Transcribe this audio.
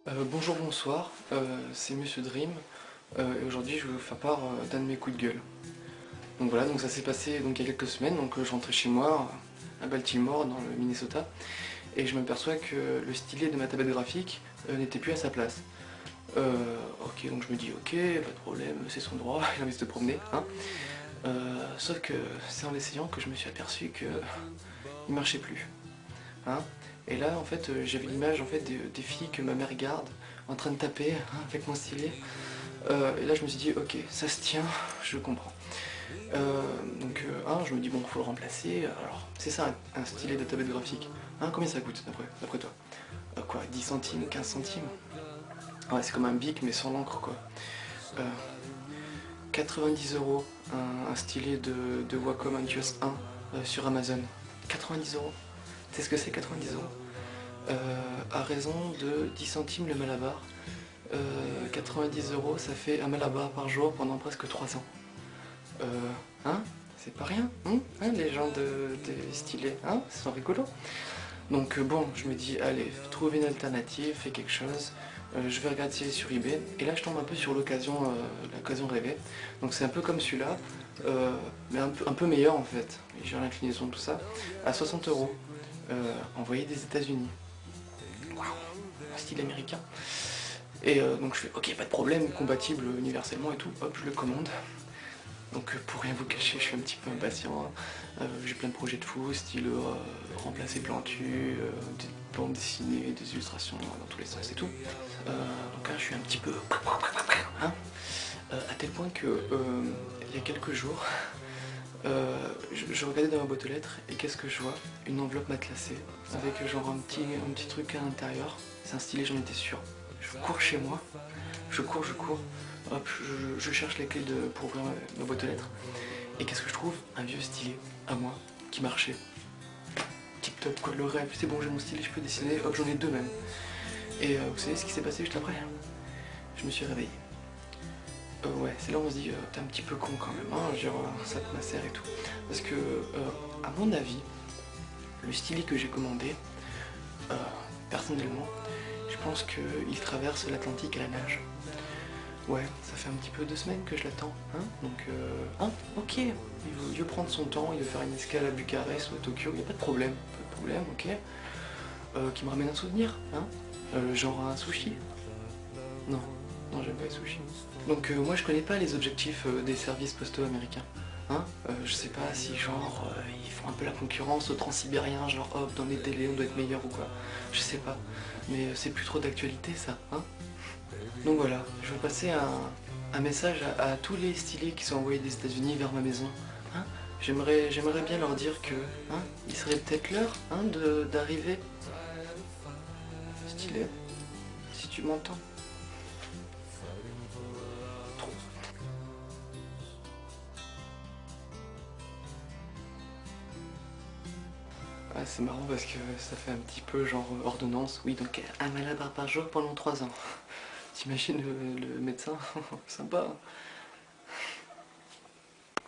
Bonjour, bonsoir, c'est Monsieur Dream, et aujourd'hui je vais vous faire part d'un de mes coups de gueule. Donc voilà, donc ça s'est passé donc, il y a quelques semaines, donc je rentrais chez moi à Baltimore dans le Minnesota, et je m'aperçois que le stylet de ma tablette graphique n'était plus à sa place. Ok, donc je me dis ok, pas de problème, c'est son droit, il a envie de se promener, hein. Sauf que c'est en l'essayant que je me suis aperçu que il marchait plus. Hein. Et là, en fait, j'avais l'image en fait, des filles que ma mère garde en train de taper hein, avec mon stylet. Et là, je me suis dit, ok, ça se tient, je comprends. Je me dis, bon, faut le remplacer. Alors, c'est ça, un stylet de tablette graphique. Hein, combien ça coûte, d'après toi? Quoi, 10 centimes, 15 centimes? Ouais, c'est comme un bic, mais sans l'encre, quoi. Euh, 90 € un stylet de Wacom Antios 1 sur Amazon. 90 €. Tu sais ce que c'est 90 €? À raison de 10 centimes le malabar. 90 € ça fait un malabar par jour pendant presque 3 ans. Euh, hein? C'est pas rien, hein, les gens des stylés, hein? C'est rigolo. Donc bon, je me dis, allez, trouver une alternative, fais quelque chose. Je vais regarder sur eBay. Et là, je tombe un peu sur l'occasion rêvée. Donc c'est un peu comme celui-là, mais un peu meilleur en fait. J'ai l'inclinaison, tout ça, à 60 €, envoyé des États-Unis. Waouh, style américain. Et donc je fais ok, pas de problème, compatible universellement et tout, hop, je le commande. Donc pour rien vous cacher, je suis un petit peu impatient. J'ai plein de projets de fou, style remplacer Plantu, des bandes dessinées, des illustrations dans tous les sens et tout. Donc là je suis un petit peu... Hein, à tel point que il y a quelques jours, je regardais dans ma boîte aux lettres et qu'est-ce que je vois? Une enveloppe matelassée avec genre un petit truc à l'intérieur. C'est un stylet, j'en étais sûr. Je cours chez moi, je cours, hop, je cherche les clés pour ouvrir ma boîte aux lettres. Et qu'est-ce que je trouve? Un vieux stylet à moi qui marchait. Tip top quoi, le rêve, c'est bon, j'ai mon stylet, je peux dessiner, hop, j'en ai deux même. Et vous savez ce qui s'est passé juste après? Je me suis réveillé. Ouais, c'est là où on se dit, t'es un petit peu con quand même, hein, genre ça te macère et tout. Parce que, à mon avis, le stylet que j'ai commandé, euh, personnellement, je pense qu'il traverse l'Atlantique à la nage. Ouais, ça fait un petit peu 2 semaines que je l'attends, hein, donc, ok, il veut prendre son temps, il veut faire une escale à Bucarest ou à Tokyo, il n'y a pas de problème, ok. Qui me ramène un souvenir, hein, genre un sushi. Non, non, j'aime pas les sushis. Donc moi je connais pas les objectifs des services postaux américains. Hein, je sais pas si genre ils font un peu la concurrence aux transsibériens, genre hop dans les délais on doit être meilleur ou quoi. Je sais pas. Mais c'est plus trop d'actualité ça, hein. Donc voilà, je vais passer un message à tous les stylés qui sont envoyés des États-Unis vers ma maison. Hein, j'aimerais bien leur dire que hein, il serait peut-être l'heure hein, d'arriver. Stylé, si tu m'entends. Ah, c'est marrant parce que ça fait un petit peu genre ordonnance. Oui, donc un malabar par jour pendant 3 ans. T'imagines le médecin? Sympa.